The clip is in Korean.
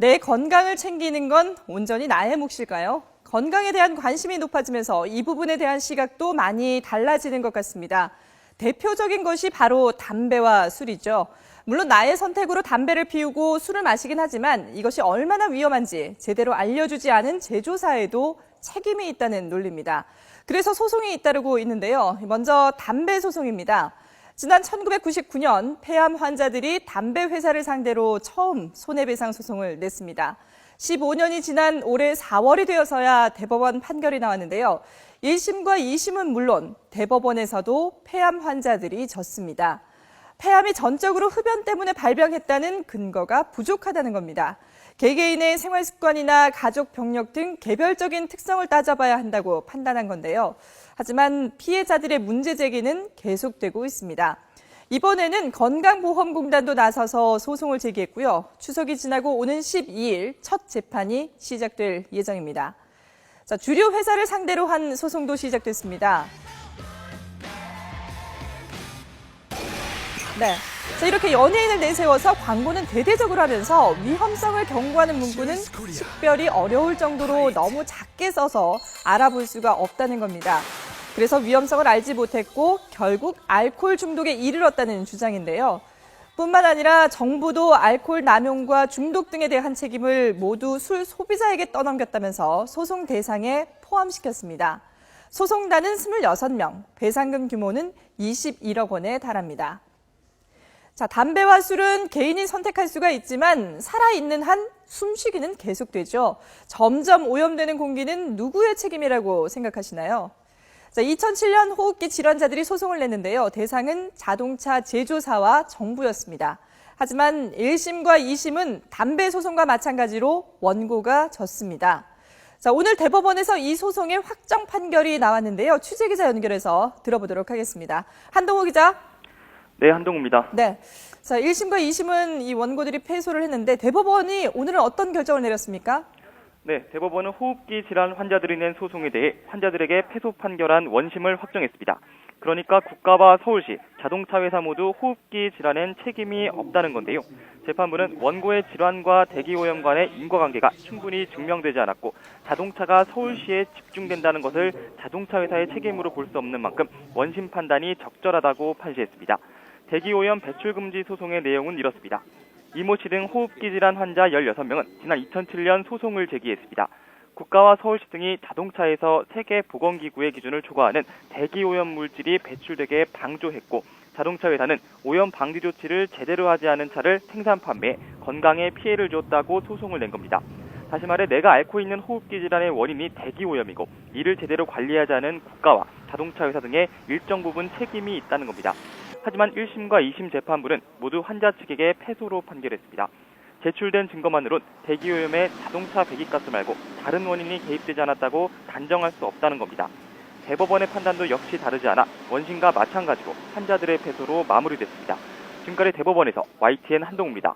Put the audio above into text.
내 건강을 챙기는 건 온전히 나의 몫일까요? 건강에 대한 관심이 높아지면서 이 부분에 대한 시각도 많이 달라지는 것 같습니다. 대표적인 것이 바로 담배와 술이죠. 물론 나의 선택으로 담배를 피우고 술을 마시긴 하지만 이것이 얼마나 위험한지 제대로 알려주지 않은 제조사에도 책임이 있다는 논리입니다. 그래서 소송이 잇따르고 있는데요. 먼저 담배 소송입니다. 지난 1999년 폐암 환자들이 담배 회사를 상대로 처음 손해배상 소송을 냈습니다. 15년이 지난 올해 4월이 되어서야 대법원 판결이 나왔는데요. 1심과 2심은 물론 대법원에서도 폐암 환자들이 졌습니다. 폐암이 전적으로 흡연 때문에 발병했다는 근거가 부족하다는 겁니다. 개개인의 생활 습관이나 가족 병력 등 개별적인 특성을 따져봐야 한다고 판단한 건데요. 하지만 피해자들의 문제 제기는 계속되고 있습니다. 이번에는 건강보험공단도 나서서 소송을 제기했고요. 추석이 지나고 오는 12일 첫 재판이 시작될 예정입니다. 자, 주류 회사를 상대로 한 소송도 시작됐습니다. 네. 자, 이렇게 연예인을 내세워서 광고는 대대적으로 하면서 위험성을 경고하는 문구는 식별이 어려울 정도로 너무 작게 써서 알아볼 수가 없다는 겁니다. 그래서 위험성을 알지 못했고 결국 알코올 중독에 이르렀다는 주장인데요. 뿐만 아니라 정부도 알코올 남용과 중독 등에 대한 책임을 모두 술 소비자에게 떠넘겼다면서 소송 대상에 포함시켰습니다. 소송단은 26명, 배상금 규모는 21억 원에 달합니다. 자, 담배와 술은 개인이 선택할 수가 있지만 살아있는 한 숨쉬기는 계속되죠. 점점 오염되는 공기는 누구의 책임이라고 생각하시나요? 자, 2007년 호흡기 질환자들이 소송을 냈는데요. 대상은 자동차 제조사와 정부였습니다. 하지만 1심과 2심은 담배 소송과 마찬가지로 원고가 졌습니다. 자, 오늘 대법원에서 이 소송의 확정 판결이 나왔는데요. 취재기자 연결해서 들어보도록 하겠습니다. 한동호 기자. 네, 한동우입니다. 네. 자, 1심과 2심은 이 원고들이 패소를 했는데 대법원이 오늘은 어떤 결정을 내렸습니까? 네, 대법원은 호흡기 질환 환자들이 낸 소송에 대해 환자들에게 패소 판결한 원심을 확정했습니다. 그러니까 국가와 서울시, 자동차 회사 모두 호흡기 질환엔 책임이 없다는 건데요. 재판부는 원고의 질환과 대기오염 간의 인과관계가 충분히 증명되지 않았고 자동차가 서울시에 집중된다는 것을 자동차 회사의 책임으로 볼 수 없는 만큼 원심 판단이 적절하다고 판시했습니다. 대기오염 배출금지 소송의 내용은 이렇습니다. 이모 씨 등 호흡기 질환 환자 16명은 지난 2007년 소송을 제기했습니다. 국가와 서울시 등이 자동차에서 세계보건기구의 기준을 초과하는 대기오염 물질이 배출되게 방조했고 자동차 회사는 오염 방지 조치를 제대로 하지 않은 차를 생산 판매해 건강에 피해를 줬다고 소송을 낸 겁니다. 다시 말해 내가 앓고 있는 호흡기 질환의 원인이 대기오염이고 이를 제대로 관리하지 않은 국가와 자동차 회사 등의 일정 부분 책임이 있다는 겁니다. 하지만 1심과 2심 재판부는 모두 환자 측에게 패소로 판결했습니다. 제출된 증거만으론 대기오염에 자동차 배기가스 말고 다른 원인이 개입되지 않았다고 단정할 수 없다는 겁니다. 대법원의 판단도 역시 다르지 않아 원심과 마찬가지로 환자들의 패소로 마무리됐습니다. 지금까지 대법원에서 YTN 한동우입니다.